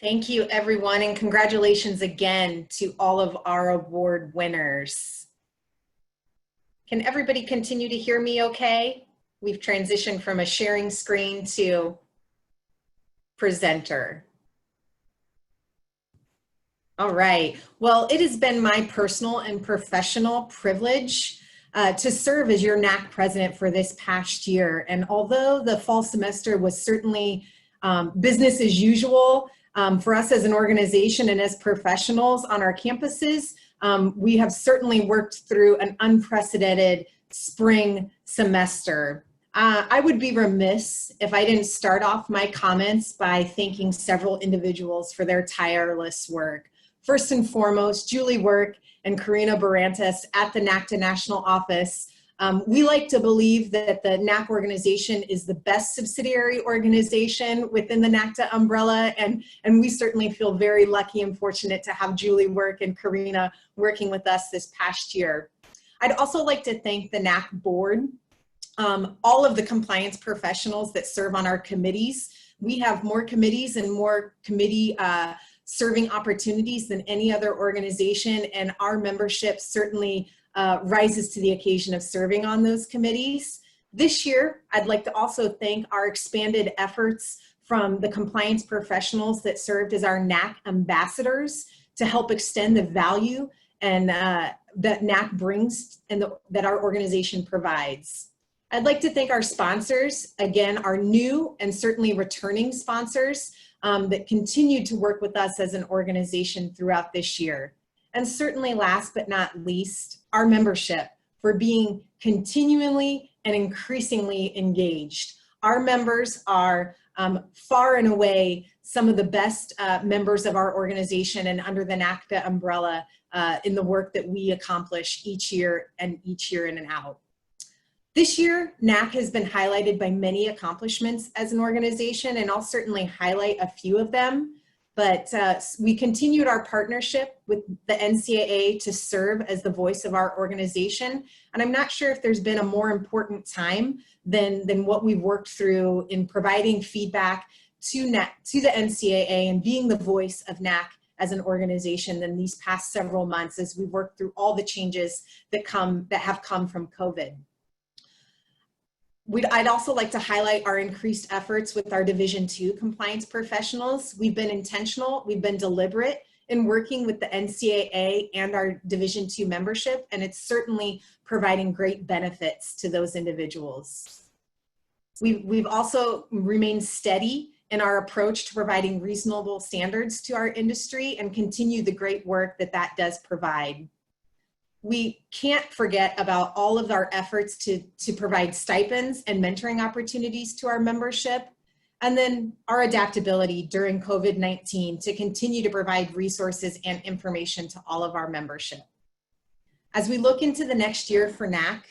Thank you, everyone, and congratulations again to all of our award winners. Can everybody continue to hear me okay? We've transitioned from a sharing screen to presenter. All right. Well, it has been my personal and professional privilege to serve as your NAC president for this past year. And although the fall semester was certainly business as usual, for us as an organization and as professionals on our campuses, we have certainly worked through an unprecedented spring semester. I would be remiss if I didn't start off my comments by thanking several individuals for their tireless work. First and foremost, Julie Work and Karina Barantas at the NACTA National Office. We like to believe that the NAC organization is the best subsidiary organization within the NACTA umbrella, and we certainly feel very lucky and fortunate to have Julie Work and Karina working with us this past year. I'd also like to thank the NAC board, all of the compliance professionals that serve on our committees. We have more committees and more committee serving opportunities than any other organization, and our membership certainly rises to the occasion of serving on those committees. This year, I'd like to also thank our expanded efforts from the compliance professionals that served as our NAC ambassadors to help extend the value and that NAC brings and that our organization provides. I'd like to thank our sponsors, again, our new and certainly returning sponsors that continue to work with us as an organization throughout this year. And certainly last but not least, our membership for being continually and increasingly engaged. Our members are far and away some of the best members of our organization and under the NACTA umbrella in the work that we accomplish each year in and out. This year, NAC has been highlighted by many accomplishments as an organization, and I'll certainly highlight a few of them. But we continued our partnership with the NCAA to serve as the voice of our organization. And I'm not sure if there's been a more important time than what we've worked through in providing feedback to the NCAA and being the voice of NAC as an organization than these past several months as we've worked through all the changes that have come from COVID. I'd also like to highlight our increased efforts with our Division II compliance professionals. We've been intentional, we've been deliberate in working with the NCAA and our Division II membership, and it's certainly providing great benefits to those individuals. We've also remained steady in our approach to providing reasonable standards to our industry and continue the great work that does provide. We can't forget about all of our efforts to provide stipends and mentoring opportunities to our membership, and then our adaptability during COVID-19 to continue to provide resources and information to all of our membership. As we look into the next year for NAC,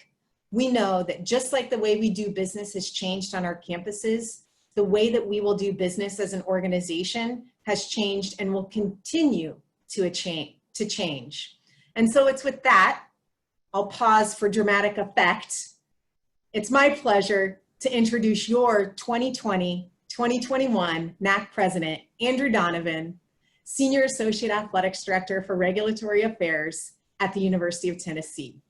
we know that just like the way we do business has changed on our campuses, the way that we will do business as an organization has changed and will continue to change. And so it's with that, I'll pause for dramatic effect. It's my pleasure to introduce your 2020-2021 NAC President, Andrew Donovan, Senior Associate Athletics Director for Regulatory Affairs at the University of Tennessee.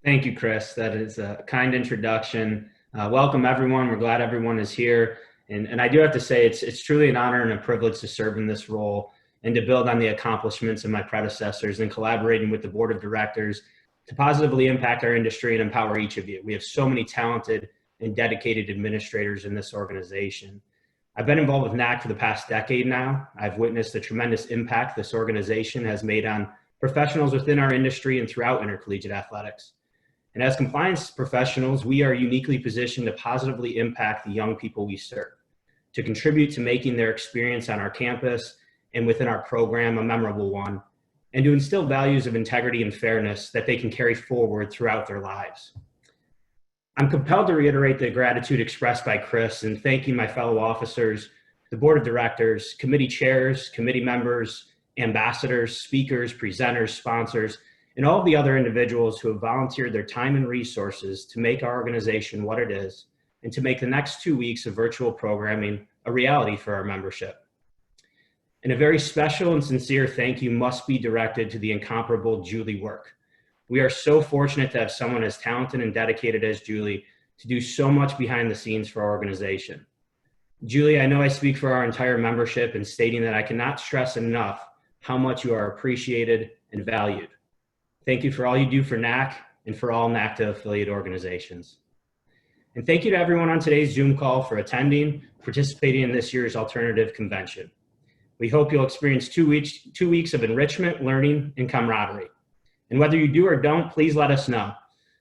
Thank you, Chris. That is a kind introduction. Welcome, everyone. We're glad everyone is here. And I do have to say, it's truly an honor and a privilege to serve in this role and to build on the accomplishments of my predecessors and collaborating with the board of directors to positively impact our industry and empower each of you. We have so many talented and dedicated administrators in this organization. I've been involved with NAC for the past decade now. I've witnessed the tremendous impact this organization has made on professionals within our industry and throughout intercollegiate athletics. And as compliance professionals, we are uniquely positioned to positively impact the young people we serve, to contribute to making their experience on our campus and within our program a memorable one, and to instill values of integrity and fairness that they can carry forward throughout their lives. I'm compelled to reiterate the gratitude expressed by Chris in thanking my fellow officers, the board of directors, committee chairs, committee members, ambassadors, speakers, presenters, sponsors, and all of the other individuals who have volunteered their time and resources to make our organization what it is and to make the next 2 weeks of virtual programming a reality for our membership. And a very special and sincere thank you must be directed to the incomparable Julie Work. We are so fortunate to have someone as talented and dedicated as Julie to do so much behind the scenes for our organization. Julie, I know I speak for our entire membership in stating that I cannot stress enough how much you are appreciated and valued. Thank you for all you do for NAC and for all NACTA affiliate organizations. And thank you to everyone on today's Zoom call for attending, participating in this year's alternative convention. We hope you'll experience 2 weeks of enrichment, learning, and camaraderie. And whether you do or don't, please let us know.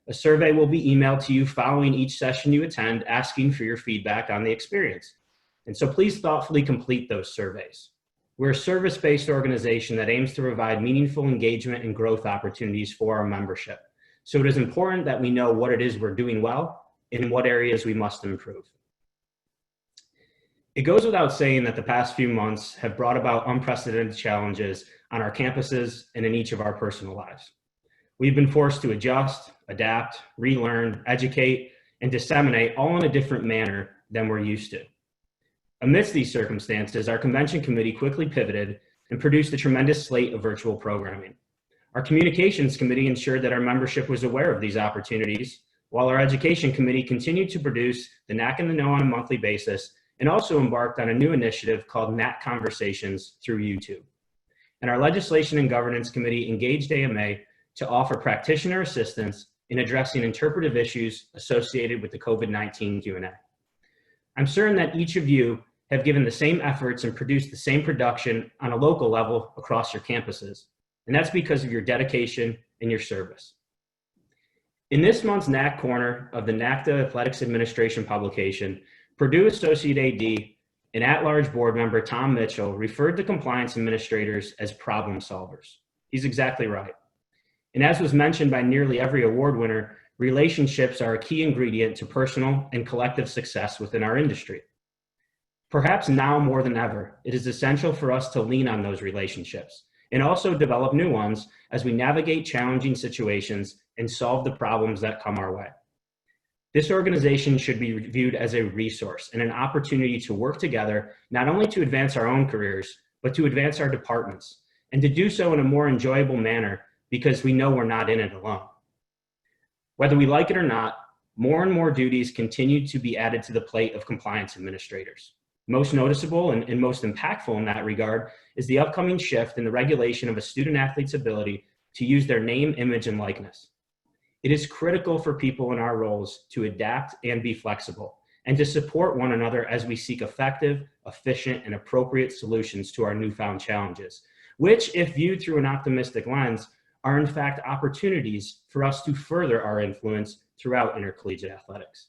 A survey will be emailed to you following each session you attend, asking for your feedback on the experience. And so please thoughtfully complete those surveys. We're a service-based organization that aims to provide meaningful engagement and growth opportunities for our membership. So it is important that we know what it is we're doing well and in what areas we must improve. It goes without saying that the past few months have brought about unprecedented challenges on our campuses and in each of our personal lives. We've been forced to adjust, adapt, relearn, educate, and disseminate all in a different manner than we're used to. Amidst these circumstances, our convention committee quickly pivoted and produced a tremendous slate of virtual programming. Our communications committee ensured that our membership was aware of these opportunities, while our education committee continued to produce the NAC in the Know on a monthly basis and also embarked on a new initiative called NAC Conversations through YouTube. And our Legislation and Governance Committee engaged AMA to offer practitioner assistance in addressing interpretive issues associated with the COVID-19 Q&A. I'm certain that each of you have given the same efforts and produced the same production on a local level across your campuses, and that's because of your dedication and your service. In this month's NAC Corner of the NACTA Athletics Administration publication, Purdue Associate AD and at-large board member Tom Mitchell referred to compliance administrators as problem solvers. He's exactly right. And as was mentioned by nearly every award winner, relationships are a key ingredient to personal and collective success within our industry. Perhaps now more than ever, it is essential for us to lean on those relationships and also develop new ones as we navigate challenging situations and solve the problems that come our way. This organization should be viewed as a resource and an opportunity to work together, not only to advance our own careers, but to advance our departments, and to do so in a more enjoyable manner because we know we're not in it alone. Whether we like it or not, more and more duties continue to be added to the plate of compliance administrators. Most noticeable and most impactful in that regard is the upcoming shift in the regulation of a student athlete's ability to use their name, image, and likeness. It is critical for people in our roles to adapt and be flexible and to support one another as we seek effective, efficient, and appropriate solutions to our newfound challenges, which, if viewed through an optimistic lens, are in fact opportunities for us to further our influence throughout intercollegiate athletics.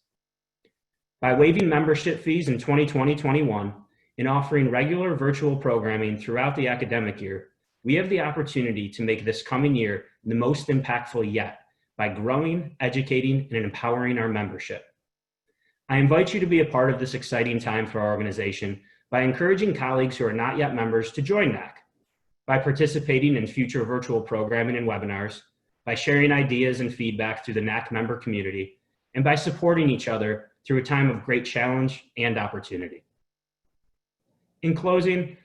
By waiving membership fees in 2020-21 and offering regular virtual programming throughout the academic year, we have the opportunity to make this coming year the most impactful yet by growing, educating, and empowering our membership. I invite you to be a part of this exciting time for our organization by encouraging colleagues who are not yet members to join NAC, by participating in future virtual programming and webinars, by sharing ideas and feedback through the NAC member community, and by supporting each other through a time of great challenge and opportunity. In closing,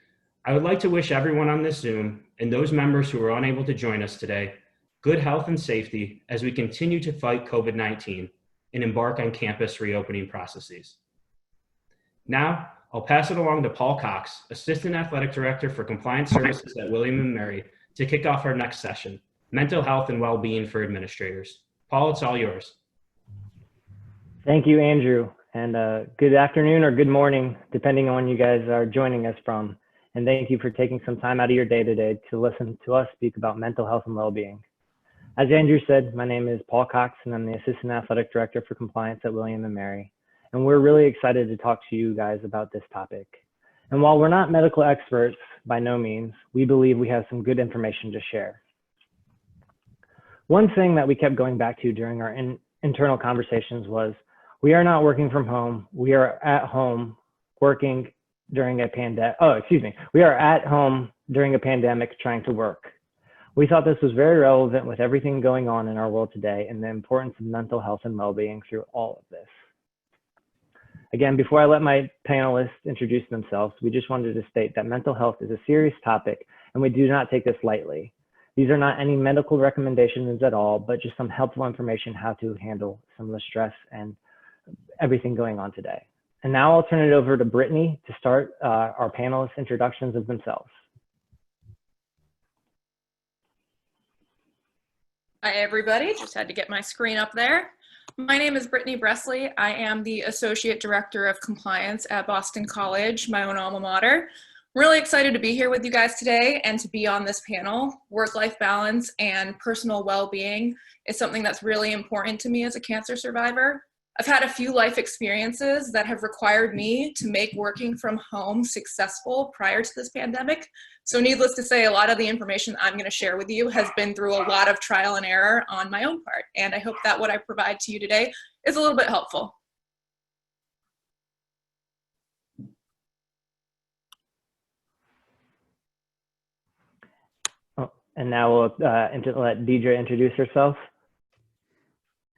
I would like to wish everyone on this Zoom and those members who are unable to join us today good health and safety as we continue to fight COVID-19 and embark on campus reopening processes. Now, I'll pass it along to Paul Cox, Assistant Athletic Director for Compliance Services at William & Mary, to kick off our next session, Mental Health and Well-Being for Administrators. Paul, it's all yours. Thank you, Andrew, and good afternoon or good morning, depending on when you guys are joining us from. And thank you for taking some time out of your day today to listen to us speak about mental health and well-being. As Andrew said, my name is Paul Cox, and I'm the Assistant Athletic Director for Compliance at William & Mary. And we're really excited to talk to you guys about this topic. And while we're not medical experts, by no means, we believe we have some good information to share. One thing that we kept going back to during our internal conversations was, we are not working from home. We are at home working during a pandemic. We are at home during a pandemic trying to work. We thought this was very relevant with everything going on in our world today and the importance of mental health and well-being through all of this. Again, before I let my panelists introduce themselves, we just wanted to state that mental health is a serious topic and we do not take this lightly. These are not any medical recommendations at all, but just some helpful information how to handle some of the stress and everything going on today. And now I'll turn it over to Brittany to start our panelists' introductions of themselves. Hi, everybody. Just had to get my screen up there. My name is Brittany Bresley. I am the Associate Director of Compliance at Boston College, my own alma mater. I'm really excited to be here with you guys today and to be on this panel. Work-life balance and personal well-being is something that's really important to me as a cancer survivor. I've had a few life experiences that have required me to make working from home successful prior to this pandemic. So needless to say, a lot of the information I'm going to share with you has been through a lot of trial and error on my own part. And I hope that what I provide to you today is a little bit helpful. And now we'll let Deidre introduce herself.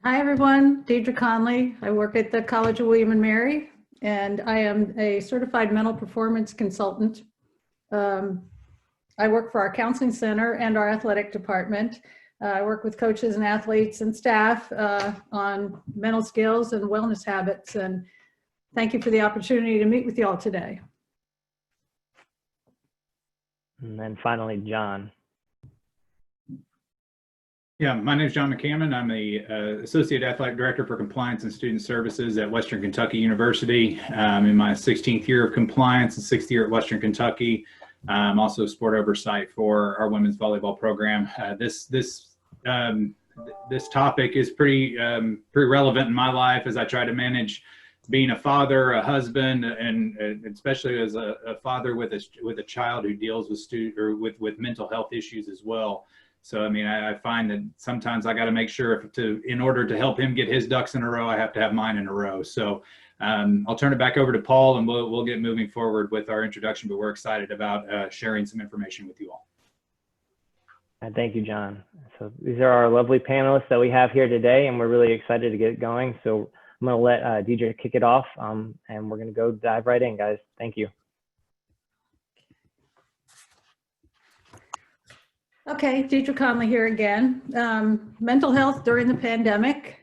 Hi, everyone. Deidre Conley. I work at the College of William and Mary, and I am a certified mental performance consultant. I work for our counseling center and our athletic department. I work with coaches and athletes and staff on mental skills and wellness habits. And thank you for the opportunity to meet with you all today. And then finally, John. Yeah, my name is John McCammon. I'm the Associate Athletic Director for Compliance and Student Services at Western Kentucky University. I'm in my 16th year of compliance and 6th year at Western Kentucky. I'm also sport oversight for our women's volleyball program. This topic is pretty relevant in my life as I try to manage being a father, a husband, and especially as a father with a child who deals with mental health issues as well. So, I mean, I find that sometimes I got to make sure in order to help him get his ducks in a row, I have to have mine in a row. So I'll turn it back over to Paul and we'll get moving forward with our introduction, but we're excited about sharing some information with you all. Thank you, John. So these are our lovely panelists that we have here today, and we're really excited to get it going. So I'm going to let Deidre kick it off, and we're going to go dive right in, guys. Thank you. Okay, Deidre Conley here again. Mental health during the pandemic,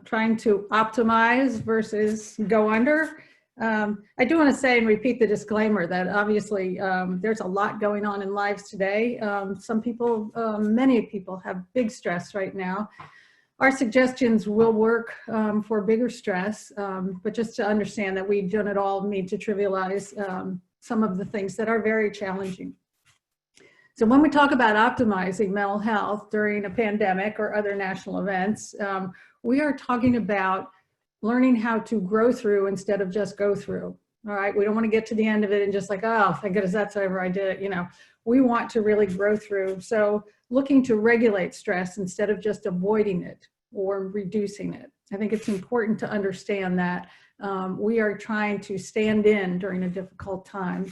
trying to optimize versus go under. I do want to say and repeat the disclaimer that obviously there's a lot going on in lives today. Some people, many people have big stress right now. Our suggestions will work for bigger stress, but just to understand that we don't at all need to trivialize some of the things that are very challenging. So when we talk about optimizing mental health during a pandemic or other national events, we are talking about learning how to grow through instead of just go through. All right, we don't want to get to the end of it and just like, oh, thank goodness that's over, I did it. You know, we want to really grow through. So looking to regulate stress instead of just avoiding it or reducing it. I think it's important to understand that we are trying to stand in during a difficult time.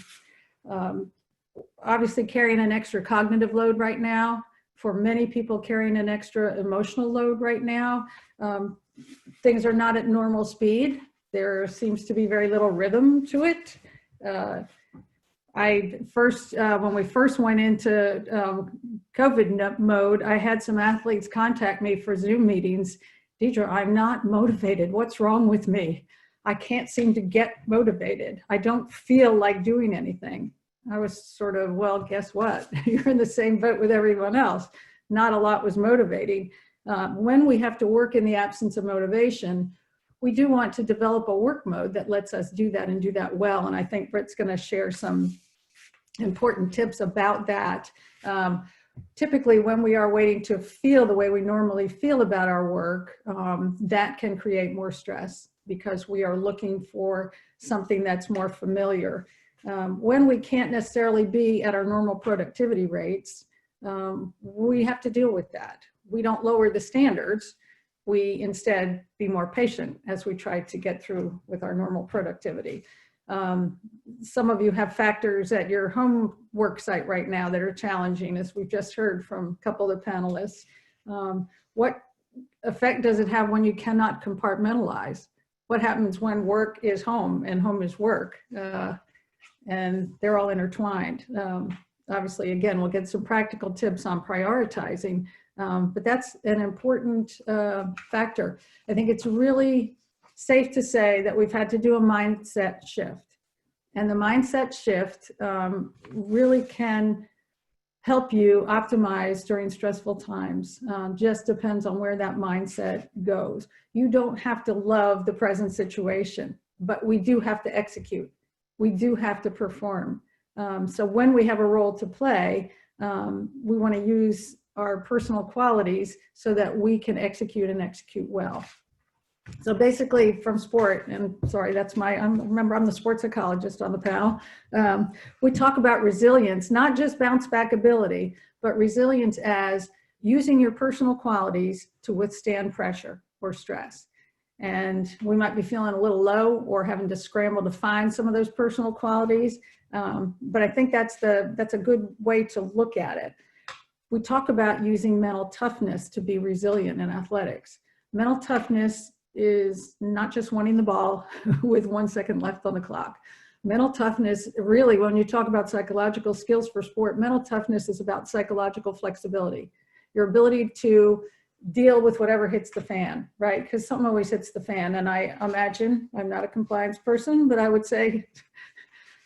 Obviously carrying an extra cognitive load right now, for many people carrying an extra emotional load right now. Things are not at normal speed. There seems to be very little rhythm to it. When we first went into COVID mode, I had some athletes contact me for Zoom meetings. Deidre, I'm not motivated. What's wrong with me? I can't seem to get motivated. I don't feel like doing anything. I was sort of, well, guess what? You're in the same boat with everyone else. Not a lot was motivating. When we have to work in the absence of motivation, we do want to develop a work mode that lets us do that and do that well. And I think Britt's going to share some important tips about that. Typically, when we are waiting to feel the way we normally feel about our work, that can create more stress because we are looking for something that's more familiar. When we can't necessarily be at our normal productivity rates, we have to deal with that. We don't lower the standards. We instead be more patient as we try to get through with our normal productivity. Some of you have factors at your home work site right now that are challenging, as we've just heard from a couple of the panelists. What effect does it have when you cannot compartmentalize? what happens when work is home and home is work, and they're all intertwined. Obviously, again, we'll get some practical tips on prioritizing, but that's an important factor. I think it's really safe to say that we've had to do a mindset shift. And the mindset shift really can help you optimize during stressful times. Just depends on where that mindset goes. You don't have to love the present situation, but we do have to execute. We do have to perform. So when we have a role to play, we want to use our personal qualities so that we can execute and execute well. So basically from sport, and sorry, remember I'm the sports psychologist on the panel. We talk about resilience, not just bounce back ability, but resilience as using your personal qualities to withstand pressure or stress. And we might be feeling a little low or having to scramble to find some of those personal qualities. But I think that's a good way to look at it. We talk about using mental toughness to be resilient in athletics. Mental toughness is not just winning the ball with 1 second left on the clock. Mental toughness, really, when you talk about psychological skills for sport, mental toughness is about psychological flexibility. Your ability to deal with whatever hits the fan, right? Because something always hits the fan. And I imagine, I'm not a compliance person, but I would say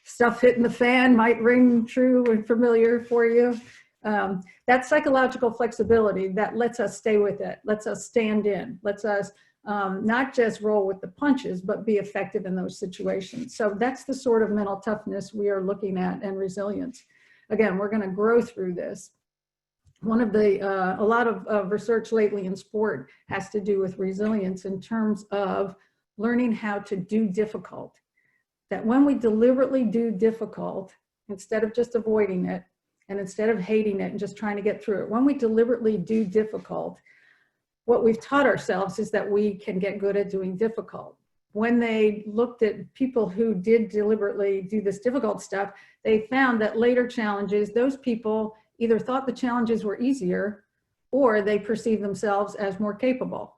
stuff hitting the fan might ring true and familiar for you. That psychological flexibility that lets us stay with it, lets us stand in, lets us not just roll with the punches, but be effective in those situations. So that's the sort of mental toughness we are looking at, and resilience. Again, we're going to grow through this. One of the, a lot of research lately in sport has to do with resilience in terms of learning how to do difficult. That when we deliberately do difficult, instead of just avoiding it, and instead of hating it and just trying to get through it, when we deliberately do difficult, what we've taught ourselves is that we can get good at doing difficult. When they looked at people who did deliberately do this difficult stuff, they found that later challenges, those people either thought the challenges were easier or they perceived themselves as more capable.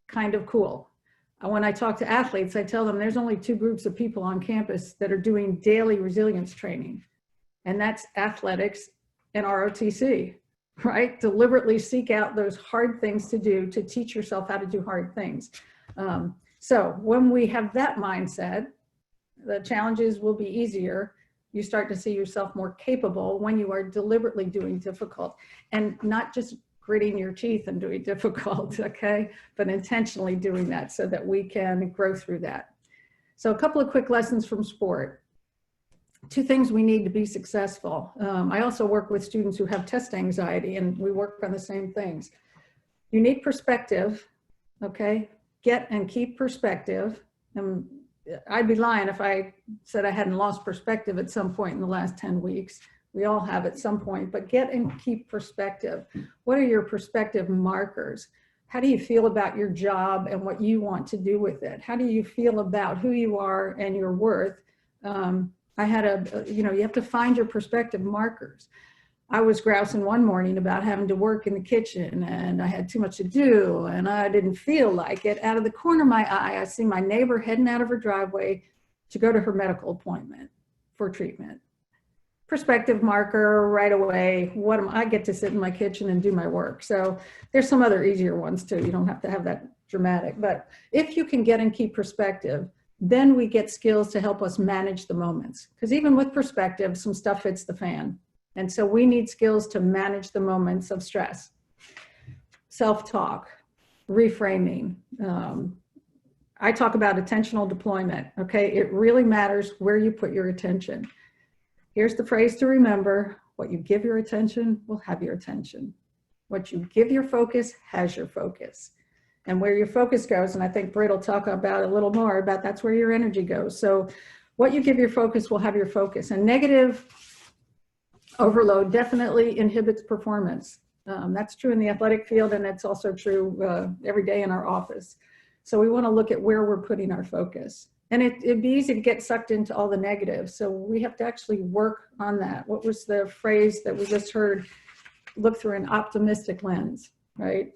Kind of cool. When I talk to athletes, I tell them there's only 2 groups of people on campus that are doing daily resilience training, and that's athletics and ROTC. Right? Deliberately seek out those hard things to do to teach yourself how to do hard things. So when we have that mindset, the challenges will be easier. You start to see yourself more capable when you are deliberately doing difficult, and not just gritting your teeth and doing difficult, okay? But intentionally doing that so that we can grow through that. So a couple of quick lessons from sport. 2 things we need to be successful. I also work with students who have test anxiety, and we work on the same things. You need perspective, okay? Get and keep perspective. I'd be lying if I said I hadn't lost perspective at some point in the last 10 weeks. We all have at some point, but get and keep perspective. What are your perspective markers? How do you feel about your job and what you want to do with it? How do you feel about who you are and your worth? I had you have to find your perspective markers. I was grousing one morning about having to work in the kitchen, and I had too much to do, and I didn't feel like it. Out of the corner of my eye, I see my neighbor heading out of her driveway to go to her medical appointment for treatment. Perspective marker right away. I get to sit in my kitchen and do my work. So there's some other easier ones too. You don't have to have that dramatic, but if you can get and keep perspective, then we get skills to help us manage the moments. Because even with perspective, some stuff hits the fan. And so we need skills to manage the moments of stress. Self-talk, reframing. I talk about attentional deployment, okay? It really matters where you put your attention. Here's the phrase to remember: what you give your attention will have your attention. What you give your focus has your focus. And where your focus goes, and I think Britt will talk about a little more about, that's where your energy goes. So what you give your focus will have your focus. And negative overload definitely inhibits performance. That's true in the athletic field, and it's also true every day in our office. So we want to look at where we're putting our focus. And it'd be easy to get sucked into all the negatives. So we have to actually work on that. What was the phrase that we just heard? Look through an optimistic lens, right?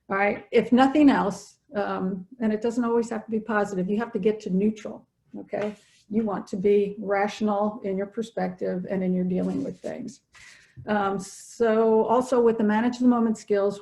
All right, if nothing else, And it doesn't always have to be positive. You have to get to neutral, okay? You want to be rational in your perspective and in your dealing with things. So also with the manage the moment skills,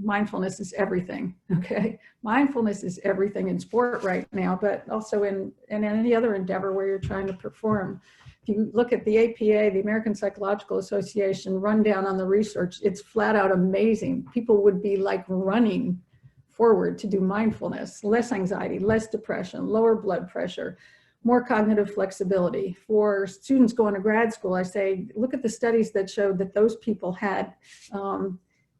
mindfulness is everything, okay? Mindfulness is everything in sport right now, but also in any other endeavor where you're trying to perform. If you look at the APA, the American Psychological Association rundown on the research, it's flat out amazing. People would be like running forward to do mindfulness, less anxiety, less depression, lower blood pressure, more cognitive flexibility. For students going to grad school, I say, look at the studies that showed that those people had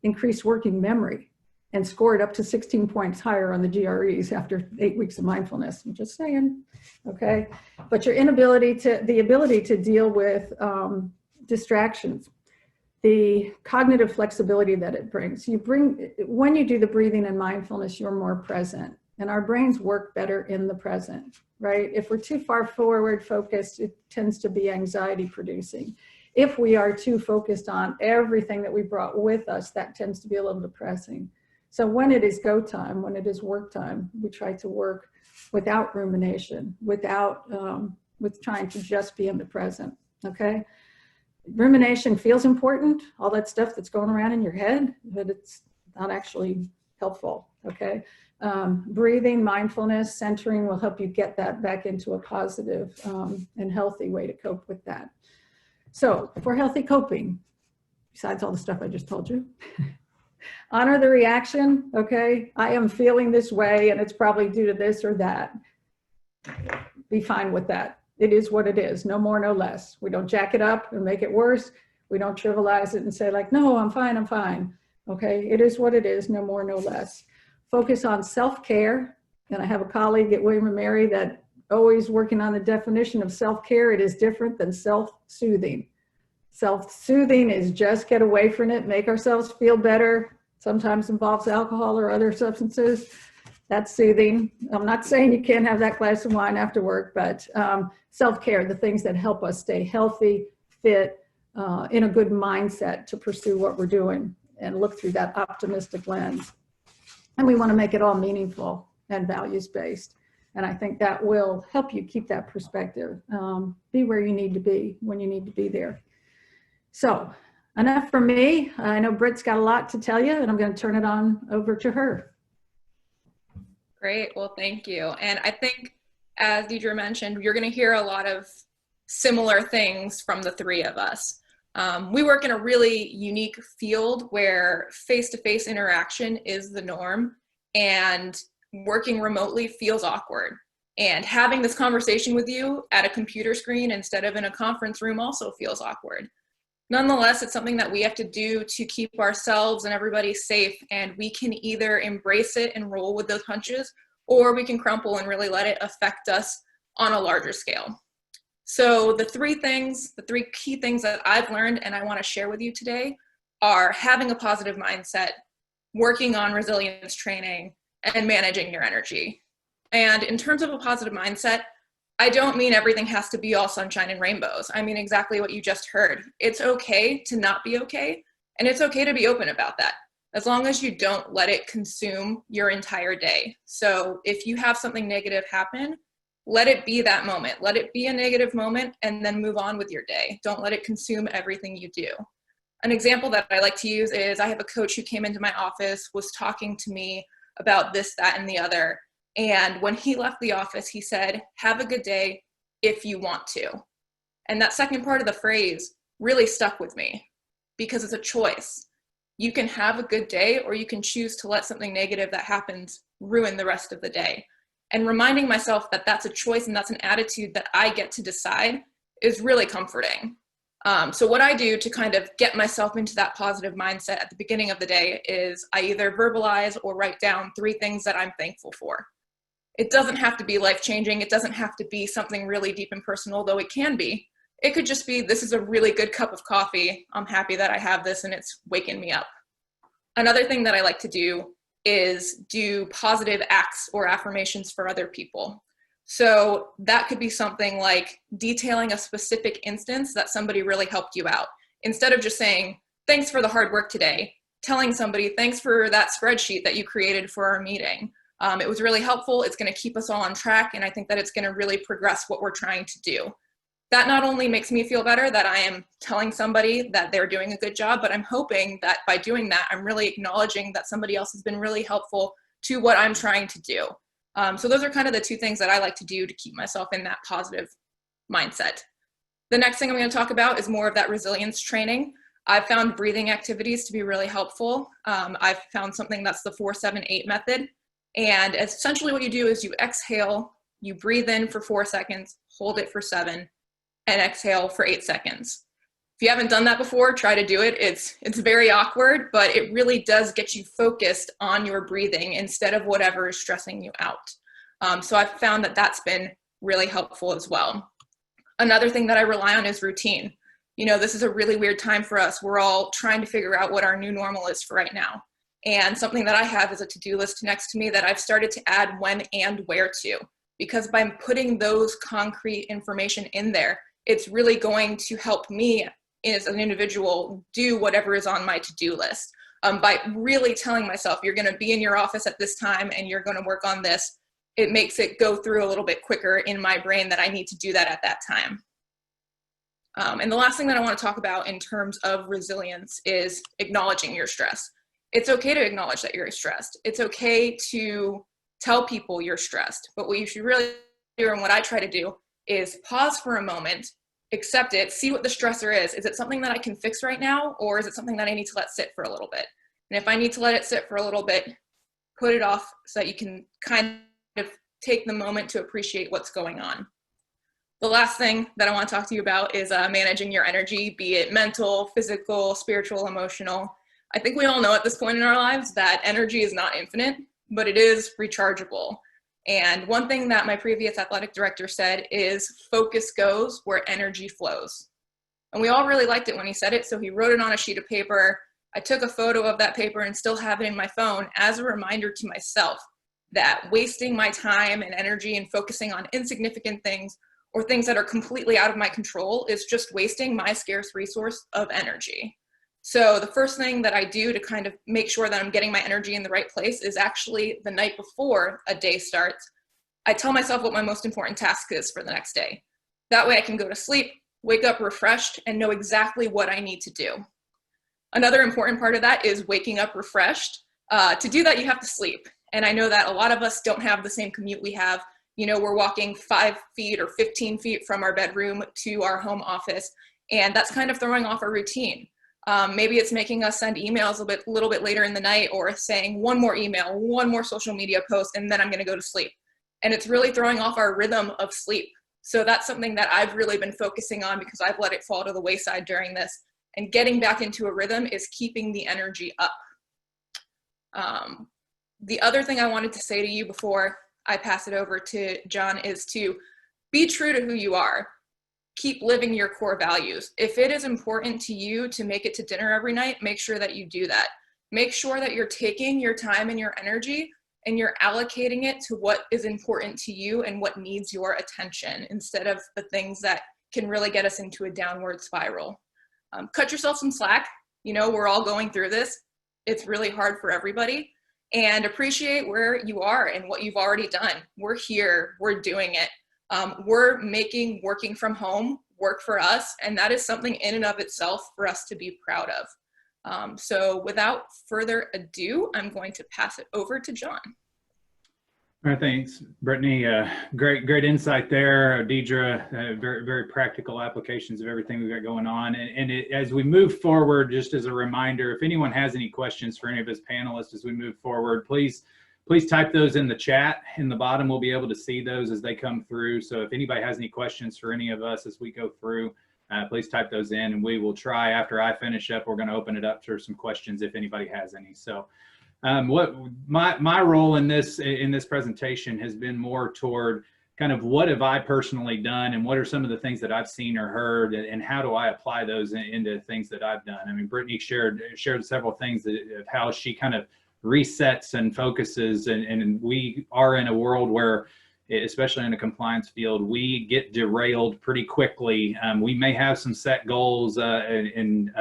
increased working memory and scored up to 16 points higher on the GREs after 8 weeks of mindfulness. I'm just saying, okay? But your the ability to deal with distractions, the cognitive flexibility that it brings. When you do the breathing and mindfulness, you're more present, and our brains work better in the present, right? If we're too far forward focused, it tends to be anxiety producing. If we are too focused on everything that we brought with us, that tends to be a little depressing. So when it is go time, when it is work time, we try to work without rumination, with trying to just be in the present, okay? Rumination feels important, all that stuff that's going around in your head, but it's not actually helpful, okay? Breathing, mindfulness, centering will help you get that back into a positive and healthy way to cope with that. So for healthy coping, besides all the stuff I just told you, honor the reaction, okay? I am feeling this way and it's probably due to this or that. Be fine with that. It is what it is, no more, no less. We don't jack it up and make it worse. We don't trivialize it and say like, no, I'm fine, okay? It is what it is, no more, no less. Focus on self-care. And I have a colleague at William & Mary that always working on the definition of self-care. It is different than self-soothing. Self-soothing is just get away from it, make ourselves feel better. Sometimes involves alcohol or other substances. That's soothing. I'm not saying you can't have that glass of wine after work, but self-care, the things that help us stay healthy, fit, in a good mindset to pursue what we're doing and look through that optimistic lens. And we want to make it all meaningful and values-based. And I think that will help you keep that perspective. Be where you need to be when you need to be there. So enough from me. I know Britt's got a lot to tell you, and I'm going to turn it on over to her. Great. Well, thank you. And I think, as Deidre mentioned, you're going to hear a lot of similar things from the three of us. We work in a really unique field where face-to-face interaction is the norm, and working remotely feels awkward. And having this conversation with you at a computer screen instead of in a conference room also feels awkward. Nonetheless, it's something that we have to do to keep ourselves and everybody safe, and we can either embrace it and roll with those punches, or we can crumple and really let it affect us on a larger scale. So the three key things that I've learned and I want to share with you today are having a positive mindset, working on resilience training, and managing your energy. And in terms of a positive mindset, I don't mean everything has to be all sunshine and rainbows. I mean exactly what you just heard. It's okay to not be okay, and it's okay to be open about that, as long as you don't let it consume your entire day. So if you have something negative happen, let it be that moment. Let it be a negative moment and then move on with your day. Don't let it consume everything you do. An example that I like to use is I have a coach who came into my office, was talking to me about this, that, and the other. And when he left the office, he said, have a good day if you want to. And that second part of the phrase really stuck with me because it's a choice. You can have a good day, or you can choose to let something negative that happens ruin the rest of the day. And reminding myself that that's a choice and that's an attitude that I get to decide is really comforting. So what I do to kind of get myself into that positive mindset at the beginning of the day is I either verbalize or write down 3 things that I'm thankful for. It doesn't have to be life-changing. It doesn't have to be something really deep and personal, though it can be. It could just be, this is a really good cup of coffee. I'm happy that I have this and it's waking me up. Another thing that I like to do is do positive acts or affirmations for other people. So that could be something like detailing a specific instance that somebody really helped you out. Instead of just saying, thanks for the hard work today, telling somebody, thanks for that spreadsheet that you created for our meeting. It was really helpful. It's going to keep us all on track. And I think that it's going to really progress what we're trying to do. That not only makes me feel better that I am telling somebody that they're doing a good job, but I'm hoping that by doing that, I'm really acknowledging that somebody else has been really helpful to what I'm trying to do. So those are kind of the two things that I like to do to keep myself in that positive mindset. The next thing I'm going to talk about is more of that resilience training. I've found breathing activities to be really helpful. I've found something that's the 4-7-8 method. And essentially what you do is you exhale, you breathe in for 4 seconds, hold it for 7, and exhale for 8 seconds. If you haven't done that before, try to do it. It's very awkward, but it really does get you focused on your breathing instead of whatever is stressing you out. So I've found that that's been really helpful as well. Another thing that I rely on is routine. You know, this is a really weird time for us. We're all trying to figure out what our new normal is for right now. And something that I have is a to-do list next to me that I've started to add when and where to, because by putting those concrete information in there, it's really going to help me as an individual do whatever is on my to-do list. By really telling myself, you're going to be in your office at this time and you're going to work on this, it makes it go through a little bit quicker in my brain that I need to do that at that time. And the last thing that I want to talk about in terms of resilience is acknowledging your stress. It's okay to acknowledge that you're stressed. It's okay to tell people you're stressed. But what you should really do, and what I try to do, is pause for a moment, accept it, see what the stressor is. Is it something that I can fix right now, or is it something that I need to let sit for a little bit? And if I need to let it sit for a little bit, put it off so that you can kind of take the moment to appreciate what's going on. The last thing that I want to talk to you about is managing your energy, be it mental, physical, spiritual, emotional. I think we all know at this point in our lives that energy is not infinite, but it is rechargeable. And one thing that my previous athletic director said is focus goes where energy flows. And we all really liked it when he said it, so he wrote it on a sheet of paper. I took a photo of that paper and still have it in my phone as a reminder to myself that wasting my time and energy and focusing on insignificant things or things that are completely out of my control is just wasting my scarce resource of energy. So the first thing that I do to kind of make sure that I'm getting my energy in the right place is actually the night before a day starts, I tell myself what my most important task is for the next day. That way I can go to sleep, wake up refreshed, and know exactly what I need to do. Another important part of that is waking up refreshed. To do that, you have to sleep. And I know that a lot of us don't have the same commute we have. You know, we're walking 5 feet or 15 feet from our bedroom to our home office, and that's kind of throwing off our routine. Maybe it's making us send emails a little bit later in the night, or saying one more email, one more social media post, and then I'm going to go to sleep. And it's really throwing off our rhythm of sleep. So that's something that I've really been focusing on because I've let it fall to the wayside during this. And getting back into a rhythm is keeping the energy up. The other thing I wanted to say to you before I pass it over to John is to be true to who you are. Keep living your core values. If it is important to you to make it to dinner every night, make sure that you do that. Make sure that you're taking your time and your energy and you're allocating it to what is important to you and what needs your attention instead of the things that can really get us into a downward spiral. Cut yourself some slack. You know, we're all going through this. It's really hard for everybody. And appreciate where you are and what you've already done. We're here, we're doing it. We're making working from home work for us, and that is something in and of itself for us to be proud of. So without further ado, I'm going to pass it over to John. All right, thanks, Brittany. Great insight there, Deidre. Very, very practical applications of everything we've got going on. And as we move forward, just as a reminder, if anyone has any questions for any of us panelists as we move forward, please type those in the chat. In the bottom, we'll be able to see those as they come through. So if anybody has any questions for any of us as we go through, please type those in, and we will try, after I finish up, we're going to open it up for some questions if anybody has any. So what my role in this presentation has been more toward kind of what have I personally done and what are some of the things that I've seen or heard, and how do I apply those into things that I've done. I mean, Brittany shared several things of how she kind of resets and focuses, and we are in a world where, especially in a compliance field, we get derailed pretty quickly. We may have some set goals, and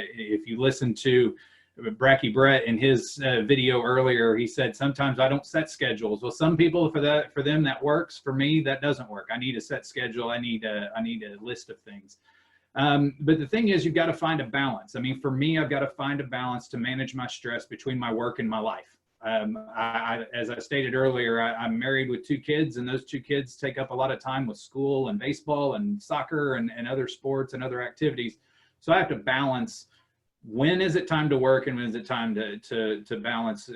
if you listen to Bracky Brett in his video earlier, he said, sometimes I don't set schedules. Well, some people, for them that works. For me, that doesn't work. I need a set schedule. I need a list of things. But the thing is, you've got to find a balance. I mean, for me, I've got to find a balance to manage my stress between my work and my life. As I stated earlier, I'm married with 2 kids, and those 2 kids take up a lot of time with school and baseball and soccer and other sports and other activities. So I have to balance, when is it time to work and when is it time to balance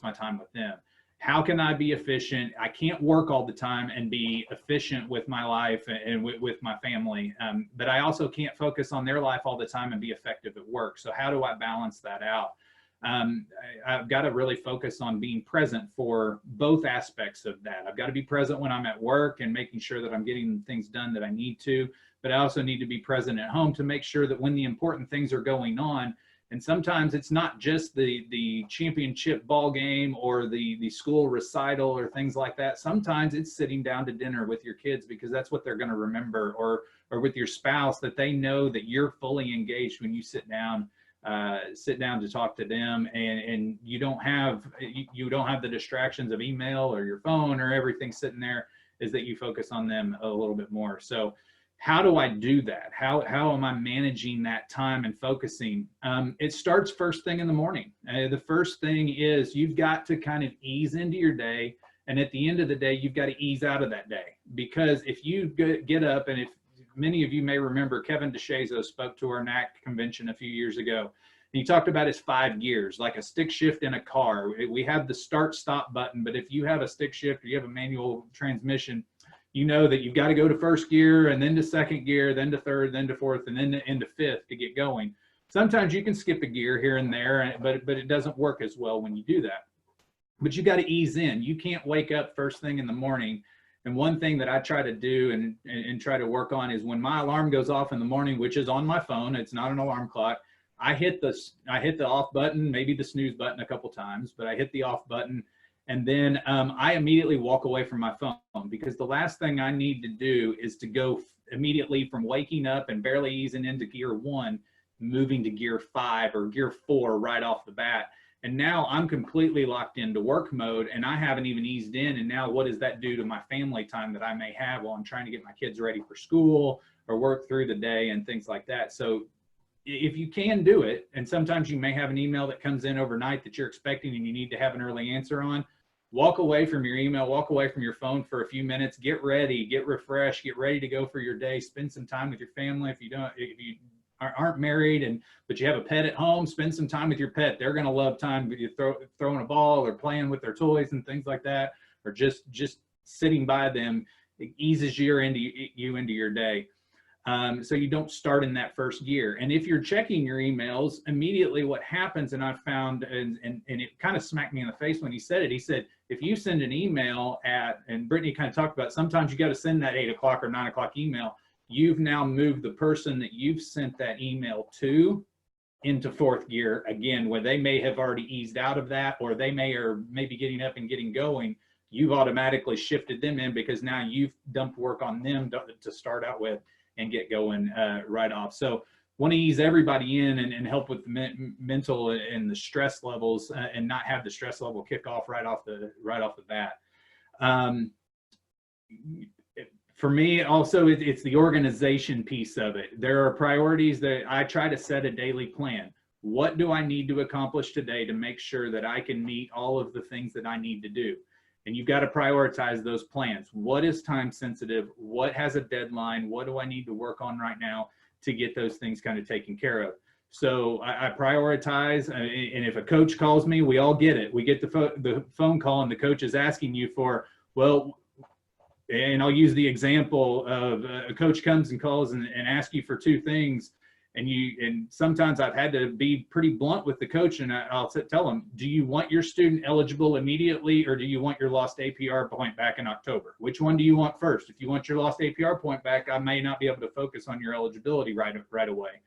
my time with them. How can I be efficient? I can't work all the time and be efficient with my life and with my family, but I also can't focus on their life all the time and be effective at work. So how do I balance that out? I've got to really focus on being present for both aspects of that. I've got to be present when I'm at work and making sure that I'm getting things done that I need to, but I also need to be present at home to make sure that when the important things are going on, and sometimes it's not just the championship ball game or the school recital or things like that. Sometimes it's sitting down to dinner with your kids, because that's what they're going to remember, or with your spouse, that they know that you're fully engaged when you sit down to talk to them, and you don't have the distractions of email or your phone or everything sitting there, is that you focus on them a little bit more. So how do I do that? How am I managing that time and focusing? It starts first thing in the morning. The first thing is, you've got to kind of ease into your day, and at the end of the day, you've got to ease out of that day. Because if you get up, and if many of you may remember, Kevin DeShazo spoke to our NAC convention a few years ago. He talked about his 5 gears, like a stick shift in a car. We have the start-stop button, but if you have a stick shift or you have a manual transmission, you know that you've got to go to first gear, and then to second gear, then to third, then to fourth, and then into fifth to get going. Sometimes you can skip a gear here and there, but it doesn't work as well when you do that. But you got to ease in. You can't wake up first thing in the morning. And one thing that I try to do and try to work on is, when my alarm goes off in the morning, which is on my phone, it's not an alarm clock, I hit the off button, maybe the snooze button a couple times, but I hit the off button. And then I immediately walk away from my phone, because the last thing I need to do is to go immediately from waking up and barely easing into gear 1, moving to gear 5 or gear 4 right off the bat. And now I'm completely locked into work mode, and I haven't even eased in. And now what does that do to my family time that I may have while I'm trying to get my kids ready for school or work through the day and things like that? So if you can do it, and sometimes you may have an email that comes in overnight that you're expecting and you need to have an early answer on, walk away from your email, walk away from your phone for a few minutes, get ready, get refreshed, get ready to go for your day, spend some time with your family. If you aren't married but you have a pet at home, spend some time with your pet. They're going to love time with you throwing a ball or playing with their toys and things like that, or just sitting by them. It eases you into your day. So you don't start in that first gear. And if you're checking your emails, immediately what happens, and I found, and it kind of smacked me in the face when he said it, he said, if you send an email and Brittany kind of talked about, sometimes you got to send that 8 o'clock or 9 o'clock email, you've now moved the person that you've sent that email to into 4th gear again, where they may have already eased out of that, or they may be getting up and getting going. You've automatically shifted them in, because now you've dumped work on them to start out with and get going right off. So want to ease everybody in and help with the mental and the stress levels, and not have the stress level kick off right off the bat. For me, also, it's the organization piece of it. There are priorities that I try to set a daily plan. What do I need to accomplish today to make sure that I can meet all of the things that I need to do? And you've got to prioritize those plans. What is time sensitive? What has a deadline? What do I need to work on right now to get those things kind of taken care of? So I prioritize, and if a coach calls me, we all get it. We get the phone call, and the coach is asking you for, well, and I'll use the example of a coach comes and calls and asks you for 2 things. And sometimes I've had to be pretty blunt with the coach, and I'll tell them, do you want your student eligible immediately, or do you want your lost APR point back in October? Which one do you want first? If you want your lost APR point back, I may not be able to focus on your eligibility right away.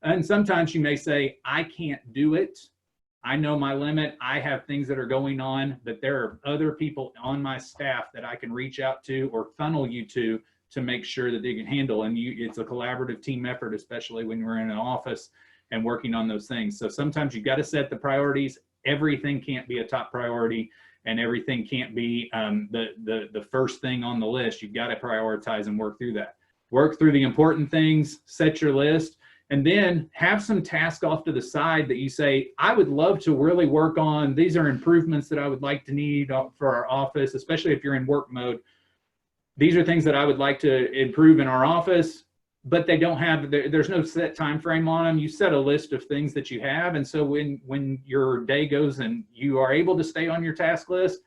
And sometimes you may say, I can't do it. I know my limit. I have things that are going on, but there are other people on my staff that I can reach out to or funnel you to make sure that they can handle. And it's a collaborative team effort, especially when we're in an office and working on those things. So sometimes you've got to set the priorities. Everything can't be a top priority, and everything can't be the first thing on the list. You've got to prioritize and work through that. Work through the important things, set your list, and then have some tasks off to the side that you say, I would love to really work on. These are improvements that I would like to need for our office, especially if you're in work mode. These are things that I would like to improve in our office, but they don't have, there's no set time frame on them. You set a list of things that you have. And so when your day goes and you are able to stay on your task list,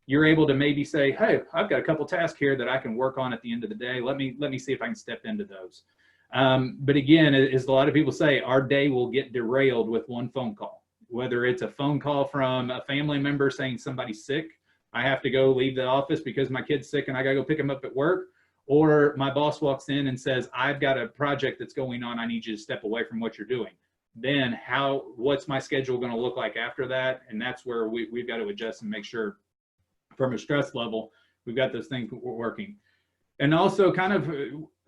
you're able to maybe say, hey, I've got a couple tasks here that I can work on at the end of the day. Let me see if I can step into those. But again, as a lot of people say, our day will get derailed with one phone call, whether it's a phone call from a family member saying somebody's sick, I have to go leave the office because my kid's sick and I got to go pick him up at work. Or my boss walks in and says, I've got a project that's going on. I need you to step away from what you're doing. Then what's my schedule going to look like after that? And that's where we've got to adjust and make sure from a stress level, we've got those things working. And also kind of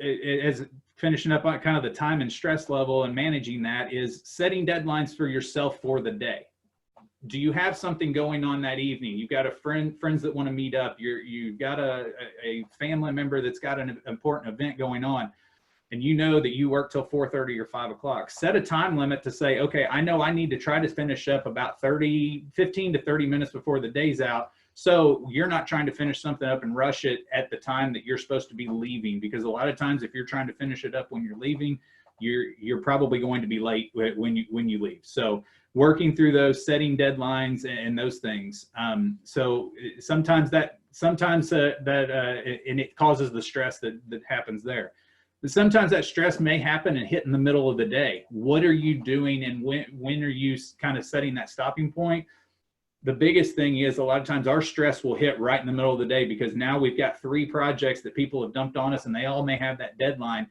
as finishing up on kind of the time and stress level and managing that is setting deadlines for yourself for the day. Do you have something going on that evening? You've got friends that want to meet up. You've got a family member that's got an important event going on, and you know that you work till 4:30 or 5 o'clock. Set a time limit to say, okay, I know I need to try to finish up about 15 to 30 minutes before the day's out. So you're not trying to finish something up and rush it at the time that you're supposed to be leaving, because a lot of times if you're trying to finish it up when you're leaving, you're probably going to be late when you leave. So working through those, setting deadlines and those things. So sometimes and it causes the stress that happens there. But sometimes that stress may happen and hit in the middle of the day. What are you doing, and when are you kind of setting that stopping point? The biggest thing is a lot of times our stress will hit right in the middle of the day, because now we've got 3 projects that people have dumped on us and they all may have that deadline.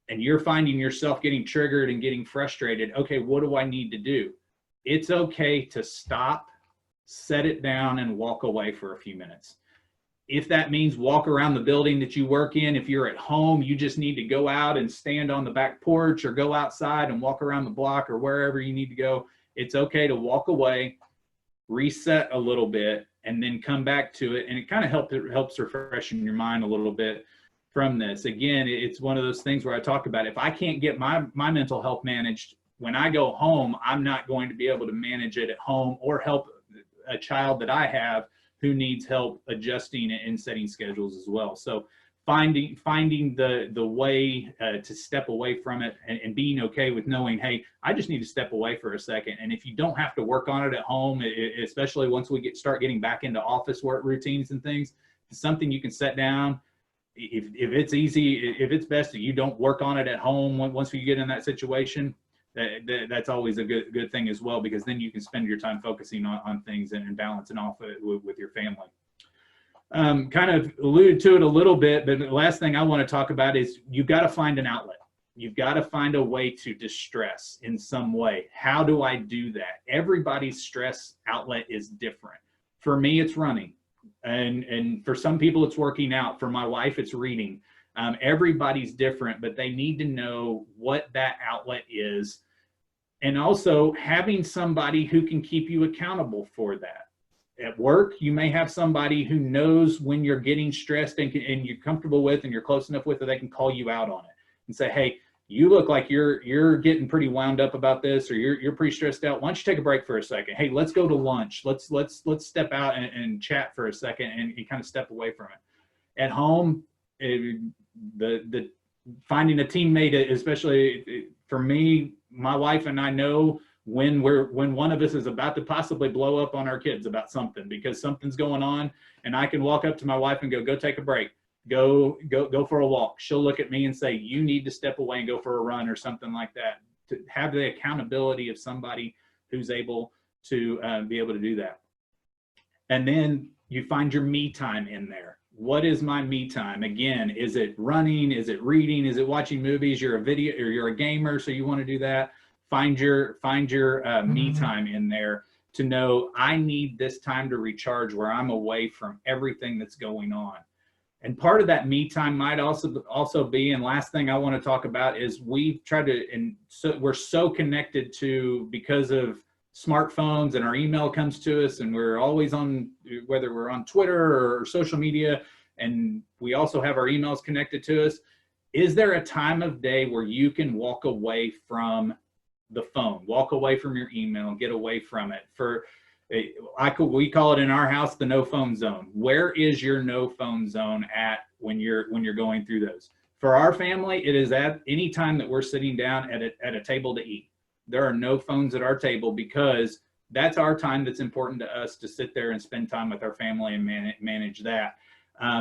And you're finding yourself getting triggered and getting frustrated. Okay, what do I need to do? It's okay to stop, set it down, and walk away for a few minutes. If that means walk around the building that you work in, if you're at home, you just need to go out and stand on the back porch or go outside and walk around the block or wherever you need to go. It's okay to walk away, reset a little bit, and then come back to it. And it kind of helps refreshen your mind a little bit from this. Again, it's one of those things where I talk about, if I can't get my mental health managed when I go home, I'm not going to be able to manage it at home or help a child that I have who needs help adjusting and setting schedules as well. So finding the way to step away from it and being okay with knowing, hey, I just need to step away for a second. And if you don't have to work on it at home, especially once we start getting back into office work routines and things, it's something you can set down. If it's easy, if it's best that you don't work on it at home once you get in that situation, that's always a good thing as well, because then you can spend your time focusing on things and balancing off with your family. Kind of alluded to it a little bit, but the last thing I want to talk about is you've got to find an outlet. You've got to find a way to distress in some way. How do I do that? Everybody's stress outlet is different. For me, it's running. And for some people, it's working out. For my wife, it's reading. Everybody's different, but they need to know what that outlet is. And also having somebody who can keep you accountable for that. At work, you may have somebody who knows when you're getting stressed and you're comfortable with and you're close enough with that they can call you out on it and say, hey, you look like you're getting pretty wound up about this, or you're pretty stressed out. Why don't you take a break for a second? Hey, let's go to lunch. Let's step out and chat for a second and kind of step away from it. At home, the finding a teammate, especially for me, my wife and I know when one of us is about to possibly blow up on our kids about something because something's going on, and I can walk up to my wife and go take a break. Go for a walk. She'll look at me and say, you need to step away and go for a run or something like that. To have the accountability of somebody who's able to be able to do that. And then you find your me time in there. What is my me time? Again, is it running? Is it reading? Is it watching movies? You're a gamer, so you want to do that. Find your me time in there to know I need this time to recharge where I'm away from everything that's going on. And part of that me time might also be, and last thing I want to talk about is we've tried to, and so we're so connected to, because of smartphones and our email comes to us and we're always on, whether we're on Twitter or social media, and we also have our emails connected to us. Is there a time of day where you can walk away from the phone, walk away from your email, get away from it? We call it in our house the no phone zone. Where is your no phone zone at when you're going through those? For our family, it is at any time that we're sitting down at a table to eat. There are no phones at our table, because that's our time that's important to us, to sit there and spend time with our family and manage that.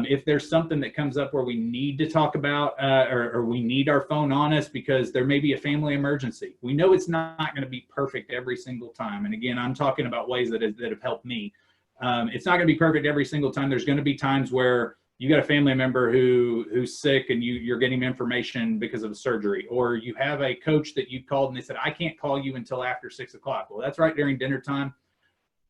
If there's something that comes up where we need to talk about or we need our phone on us because there may be a family emergency, we know it's not going to be perfect every single time. And again, I'm talking about ways that have helped me. It's not going to be perfect every single time. There's going to be times where you got a family member who's sick and you're getting information because of a surgery, or you have a coach that you called and they said, I can't call you until after 6 o'clock. Well, that's right during dinner time.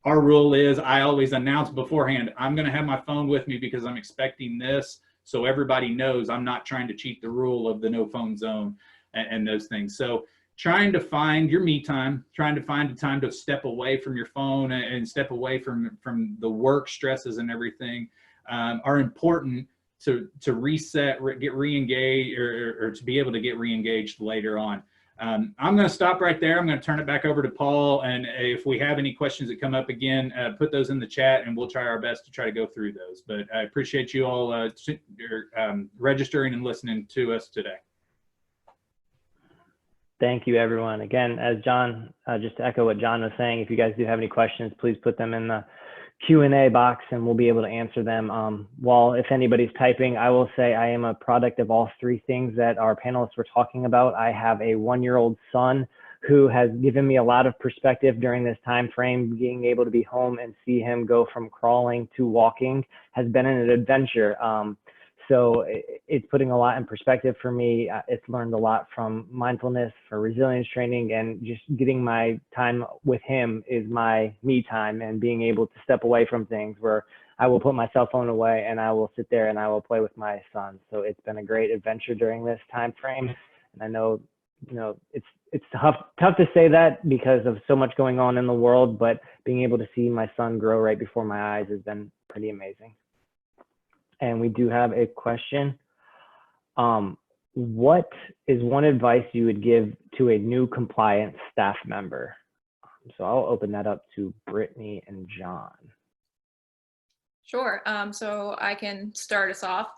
Our rule is I always announce beforehand, I'm going to have my phone with me because I'm expecting this. So everybody knows I'm not trying to cheat the rule of the no phone zone and those things. So trying to find your me time, trying to find a time to step away from your phone and step away from the work stresses and everything are important to reset, get re-engaged, or to be able to get re-engaged later on. I'm going to stop right there. I'm going to turn it back over to Paul. And if we have any questions that come up again, put those in the chat and we'll try our best to try to go through those. But I appreciate you all registering and listening to us today. Thank you, everyone. Again, as John, just to echo what John was saying, if you guys do have any questions, please put them in the Q&A box and we'll be able to answer them. While if anybody's typing, I will say I am a product of all three things that our panelists were talking about. I have a 1-year-old son who has given me a lot of perspective during this time frame. Being able to be home and see him go from crawling to walking has been an adventure. So it's putting a lot in perspective for me. It's learned a lot from mindfulness, for resilience training, and just getting my time with him is my me time, and being able to step away from things where I will put my cell phone away and I will sit there and I will play with my son. So it's been a great adventure during this time frame. And I know, it's tough to say that because of so much going on in the world, but being able to see my son grow right before my eyes has been pretty amazing. And we do have a question. What is one advice you would give to a new compliance staff member? So I'll open that up to Brittany and John. Sure. So I can start us off.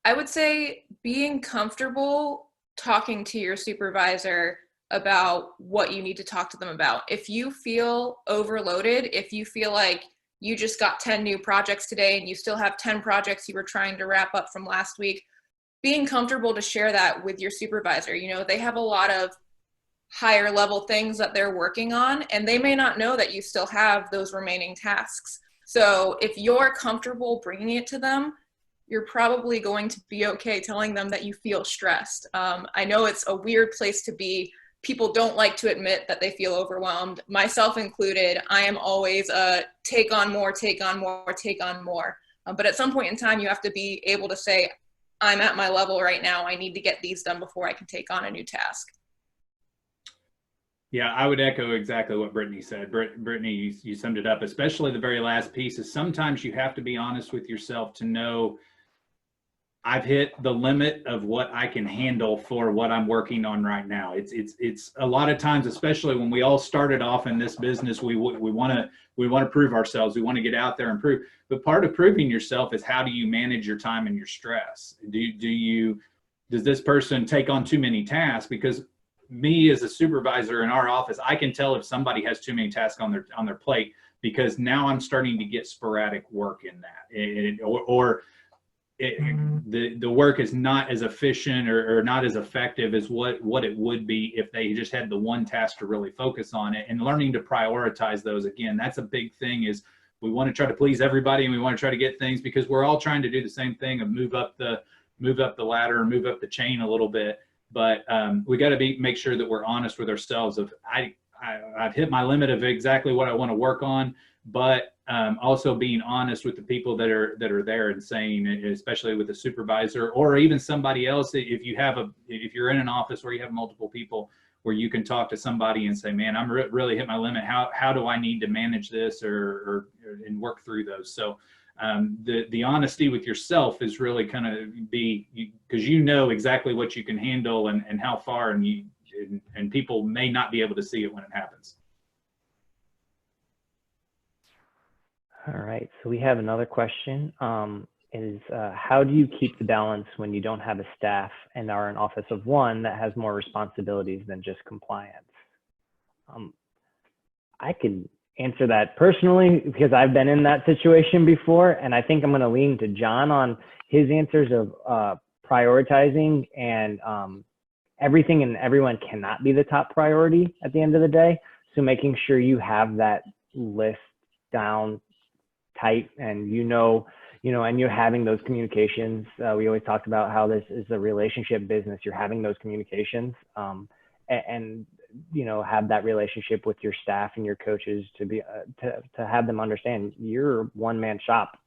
I would say being comfortable talking to your supervisor about what you need to talk to them about. If you feel overloaded, if you feel like you just got 10 new projects today and you still have 10 projects you were trying to wrap up from last week, being comfortable to share that with your supervisor. They have a lot of higher level things that they're working on, and they may not know that you still have those remaining tasks. So if you're comfortable bringing it to them, you're probably going to be okay telling them that you feel stressed. I know it's a weird place to be. People don't like to admit that they feel overwhelmed, myself included. I am always take on more, take on more, take on more. But at some point in time, you have to be able to say, I'm at my level right now. I need to get these done before I can take on a new task. Yeah, I would echo exactly what Brittany said. Brittany, you summed it up, especially the very last piece is sometimes you have to be honest with yourself to know I've hit the limit of what I can handle for what I'm working on right now. It's a lot of times, especially when we all started off in this business, we want to prove ourselves. We want to get out there and prove. But part of proving yourself is how do you manage your time and your stress? Does this person take on too many tasks? Because me as a supervisor in our office, I can tell if somebody has too many tasks on their plate, because now I'm starting to get sporadic work in that, the work is not as efficient or not as effective as what it would be if they just had the one task to really focus on it. And learning to prioritize those, again, that's a big thing. Is we want to try to please everybody and we want to try to get things because we're all trying to do the same thing and move up the ladder and move up the chain a little bit. But we got to make sure that we're honest with ourselves of I've hit my limit of exactly what I want to work on. but also being honest with the people that are there and saying, especially with a supervisor or even somebody else, if you're in an office where you have multiple people, where you can talk to somebody and say, man, I'm really hit my limit. How do I need to manage this and work through those? So the honesty with yourself is really kind of because you know exactly what you can handle and how far, and people may not be able to see it when it happens. All right, so we have another question. How do you keep the balance when you don't have a staff and are an office of one that has more responsibilities than just compliance? I can answer that personally because I've been in that situation before, and I think I'm going to lean to John on his answers of prioritizing, and everything and everyone cannot be the top priority at the end of the day. So making sure you have that list down tight, and and you're having those communications. We always talked about how this is a relationship business. You're having those communications, and have that relationship with your staff and your coaches to be to have them understand you're a one-man shop.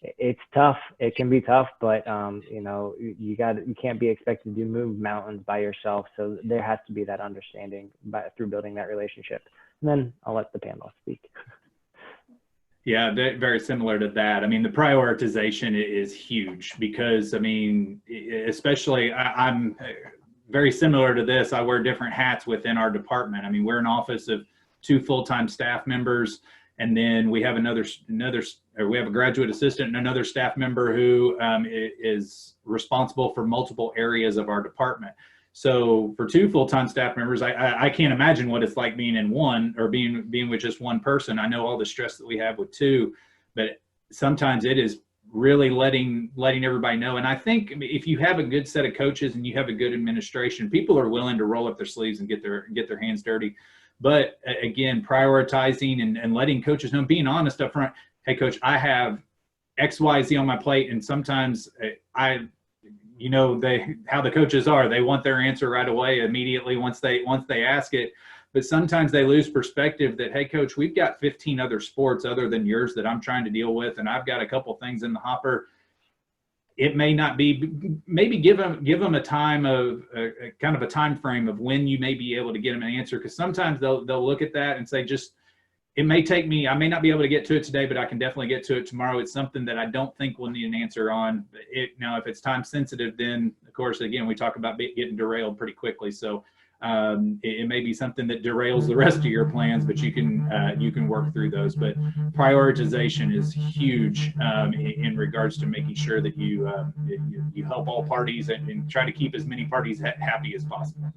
It's tough. It can be tough, but you can't be expected to move mountains by yourself. So there has to be that understanding through building that relationship. And then I'll let the panel speak. Yeah, very similar to that. I mean, the prioritization is huge because, I mean, especially I'm very similar to this. I wear different hats within our department. I mean, we're an office of 2 full-time staff members, and then we have we have a graduate assistant and another staff member who is responsible for multiple areas of our department. So for 2 full-time staff members, I can't imagine what it's like being in one, or being with just one person. I know all the stress that we have with 2, but sometimes it is really letting everybody know. And I think if you have a good set of coaches and you have a good administration, people are willing to roll up their sleeves and get their hands dirty. But again, prioritizing and letting coaches know, being honest up front. Hey, coach, I have X, Y, Z on my plate, and sometimes how the coaches are, they want their answer right away, immediately once they ask it. But sometimes they lose perspective that, hey, coach, we've got 15 other sports other than yours that I'm trying to deal with, and I've got a couple things in the hopper. It may not be, maybe give them a time of kind of a time frame of when you may be able to get them an answer, because sometimes they'll look at that and say, it may take me, I may not be able to get to it today, but I can definitely get to it tomorrow. It's something that I don't think we'll need an answer on. Now, if it's time sensitive, then of course, again, we talk about getting derailed pretty quickly. So it may be something that derails the rest of your plans, but you can work through those. But prioritization is huge in regards to making sure that you help all parties and try to keep as many parties happy as possible.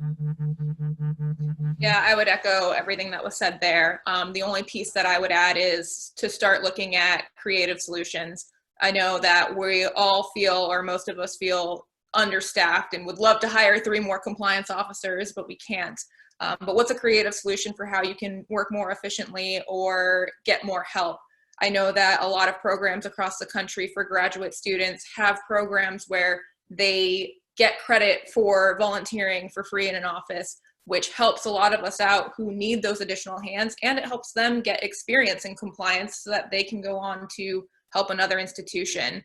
Yeah, I would echo everything that was said there. The only piece that I would add is to start looking at creative solutions. I know that we all feel, or most of us feel, understaffed and would love to hire 3 more compliance officers, but we can't. But what's a creative solution for how you can work more efficiently or get more help? I know that a lot of programs across the country for graduate students have programs where they get credit for volunteering for free in an office, which helps a lot of us out who need those additional hands, and it helps them get experience in compliance so that they can go on to help another institution.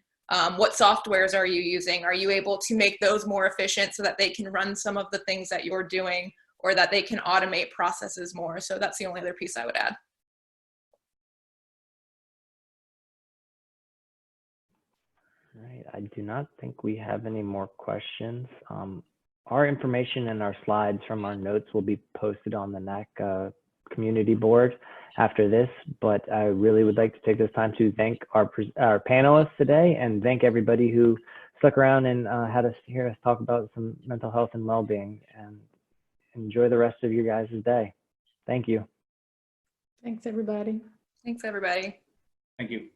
What softwares are you using? Are you able to make those more efficient so that they can run some of the things that you're doing, or that they can automate processes more? So that's the only other piece I would add. All right, I do not think we have any more questions. Our information and our slides from our notes will be posted on the NAC community board after this, but I really would like to take this time to thank our panelists today, and thank everybody who stuck around and hear us talk about some mental health and well-being, and enjoy the rest of your guys' day. Thank you. Thanks, everybody. Thanks, everybody. Thank you.